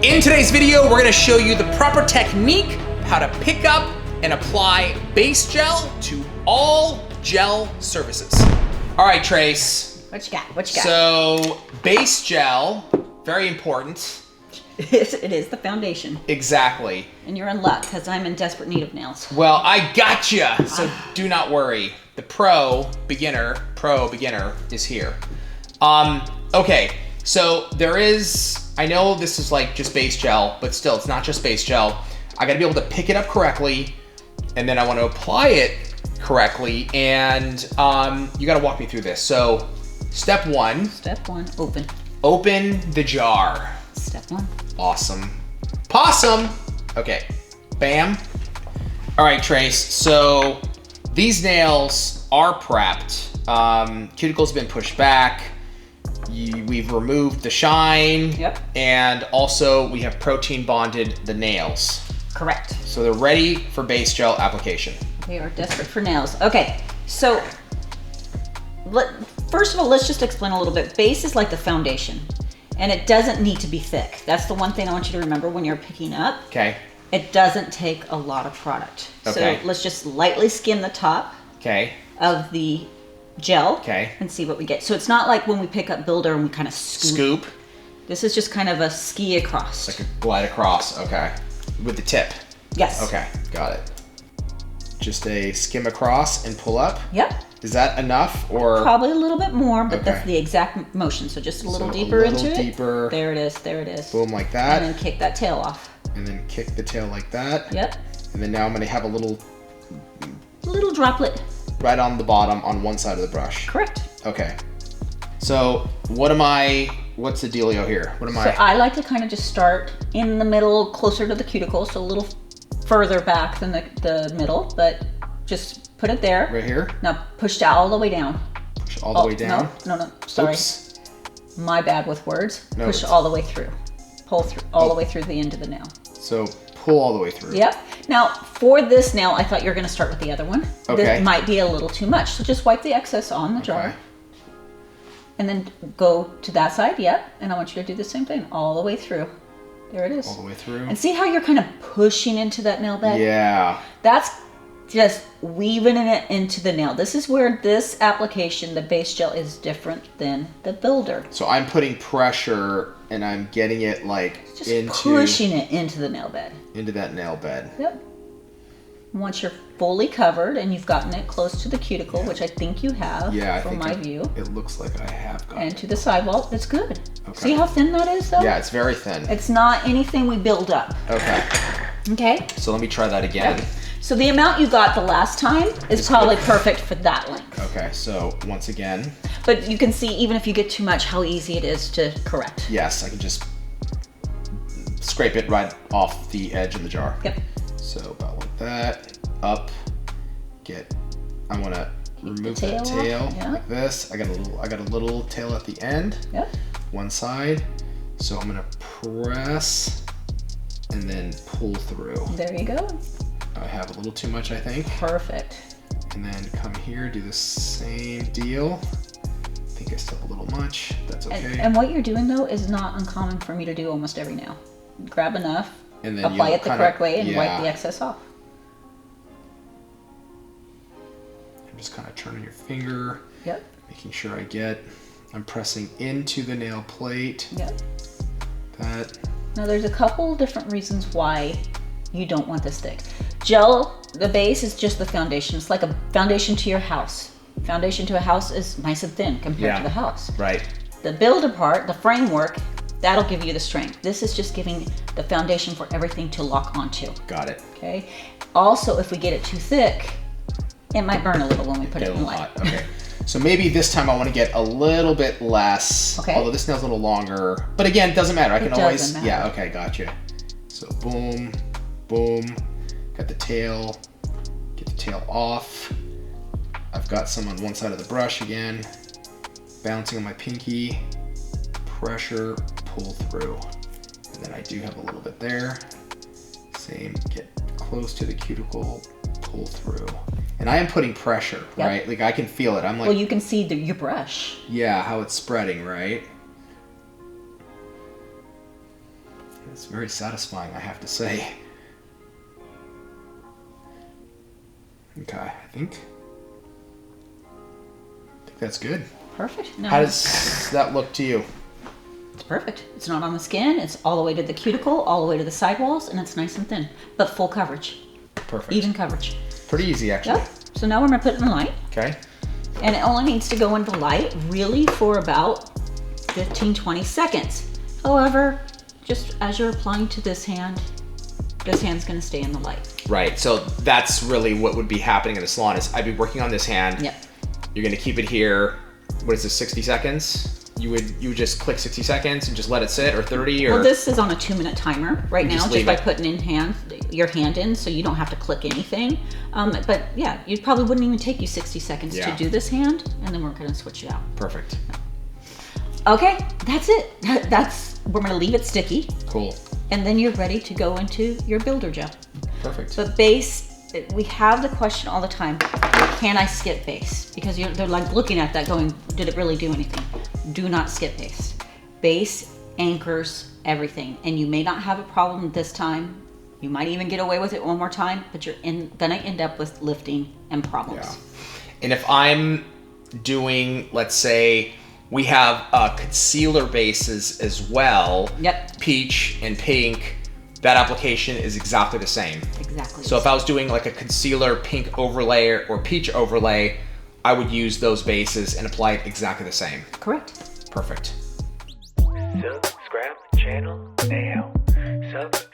In today's video, we're gonna show you the proper technique, how to pick up and apply base gel to all gel surfaces. All right, Trace. What you got? What you got? So, base gel, very important. It is the foundation. Exactly. And you're in luck, because I'm in desperate need of nails. Well, I gotcha, so do not worry. The pro beginner is here. Okay, so there is, I know this is like just base gel, but still, it's not just base gel. I gotta be able to pick it up correctly, and then I wanna apply it correctly, and you gotta walk me through this. So, step one. Step one, open. Open the jar. Step one. Awesome. Possum. Okay, bam. All right, Trace, so these nails are prepped. Cuticle's been pushed back. We've removed the shine. Yep. And also we have protein bonded the nails. Correct. So they're ready for base gel application. We are desperate for nails. Okay, so first of all, let's just explain a little bit. Base is like the foundation, and it doesn't need to be thick. That's the one thing I want you to remember when you're picking up. Okay. It doesn't take a lot of product. Okay. So let's just lightly skim the top of the gel and see what we get. So it's not like when we pick up Builder and we kind of scoop. This is just kind of a ski across. Like a glide across, okay. With the tip. Yes. Okay, got it. Just a skim across and pull up? Yep. Is that enough, or? Probably a little bit more, but that's the exact motion. So just a little deeper into it. Deeper. There it is, there it is. Boom, like that. And then kick that tail off. And then kick the tail like that. Yep. And then now I'm gonna have a little droplet. Right on the bottom on one side of the brush. Correct. Okay. So what's the dealio here? So I like to kind of just start in the middle, closer to the cuticle, so a little further back than the middle, but just put it there. Right here? Now push it all the way down. Push all the way down? No, sorry. Oops. My bad with words. No, push all the way through. Pull through all the way through the end of the nail. So pull all the way through. Yep. Now for this nail, I thought you were going to start with the other one. Okay. This might be a little too much, so just wipe the excess on the jar. And then go to that side, and I want you to do the same thing all the way through. There it is. All the way through. And see how you're kind of pushing into that nail bed? Yeah. That's just weaving it into the nail. This is where this application, the base gel, is different than the Builder. So I'm putting pressure and I'm getting it just pushing it into the nail bed. Into that nail bed. Yep. Once you're fully covered and you've gotten it close to the cuticle, which I think you have from my view. It looks like I have gotten and to the sidewall, it's good. Okay. See how thin that is though? Yeah, it's very thin. It's not anything we build up. Okay. So let me try that again. Yep. So the amount you got the last time is probably perfect for that length. Okay, so once again. But you can see even if you get too much how easy it is to correct. Yes, I can just scrape it right off the edge of the jar. Yep. So about like that, up, I want to remove that tail like this. I got a little tail at the end. Yep. One side. So I'm gonna press and then pull through. There you go. I have a little too much, I think. Perfect. And then come here, do the same deal. I think I still have a little much. That's okay. And what you're doing though is not uncommon for me to do almost every nail. Grab enough, and then apply it the correct way, and wipe the excess off. I'm just kind of turning your finger. Yep. Making sure I'm pressing into the nail plate. Yep. That. Now there's a couple different reasons why you don't want this thick. Gel, the base is just the foundation. It's like a foundation to your house. Foundation to a house is nice and thin compared to the house. Right. The Builder part, the framework, that'll give you the strength. This is just giving the foundation for everything to lock onto. Got it. Okay. Also, if we get it too thick, it might burn a little when we put it in light. Okay. So maybe this time I want to get a little bit less. Okay. Although this nail's a little longer. But again, it doesn't matter. I can always. Doesn't matter. Yeah. Okay. Gotcha. So boom, boom. Got the tail. Get the tail off. I've got some on one side of the brush again. Bouncing on my pinky. Pressure, pull through. And then I do have a little bit there. Same, get close to the cuticle, pull through. And I am putting pressure, right? Like I can feel it. I'm like, well, you can see your brush. Yeah, how it's spreading, right? It's very satisfying, I have to say. Okay, I think that's good. Perfect. Now, How does that look to you? it's perfect. It's not on the skin. It's all the way to the cuticle, all the way to the sidewalls, and it's nice and thin, but full coverage. Perfect. Even coverage. Pretty easy, actually. Yep. So now we're gonna put it in the light. Okay. And it only needs to go into light really for about 15-20 seconds. However, just as you're applying to this hand's gonna stay in the light. Right. So that's really what would be happening in the salon is I'd be working on this hand. Yep. You're gonna keep it here. What is this, 60 seconds? You would just click 60 seconds and just let it sit, or 30, or? Well, this is on a 2-minute timer right You now, just just leave by it. putting your hand in, so you don't have to click anything. But yeah, it probably wouldn't even take you 60 seconds Yeah. to do this hand, and then we're gonna switch it out. Perfect. Okay, that's it. We're gonna leave it sticky, Cool. and then you're ready to go into your builder gel. Perfect. But base, we have the question all the time, can I skip base? Because they're like looking at that going, did it really do anything? Do not skip base. Base anchors everything. And you may not have a problem this time. You might even get away with it one more time, but you're gonna end up with lifting and problems. Yeah. And if I'm doing, let's say, we have concealer bases as well. Yep. Peach and pink. That application is exactly the same. Exactly. So if I was doing like a concealer pink overlay or peach overlay, I would use those bases and apply it exactly the same. Correct. Perfect. Subscribe to the channel now. Subscribe.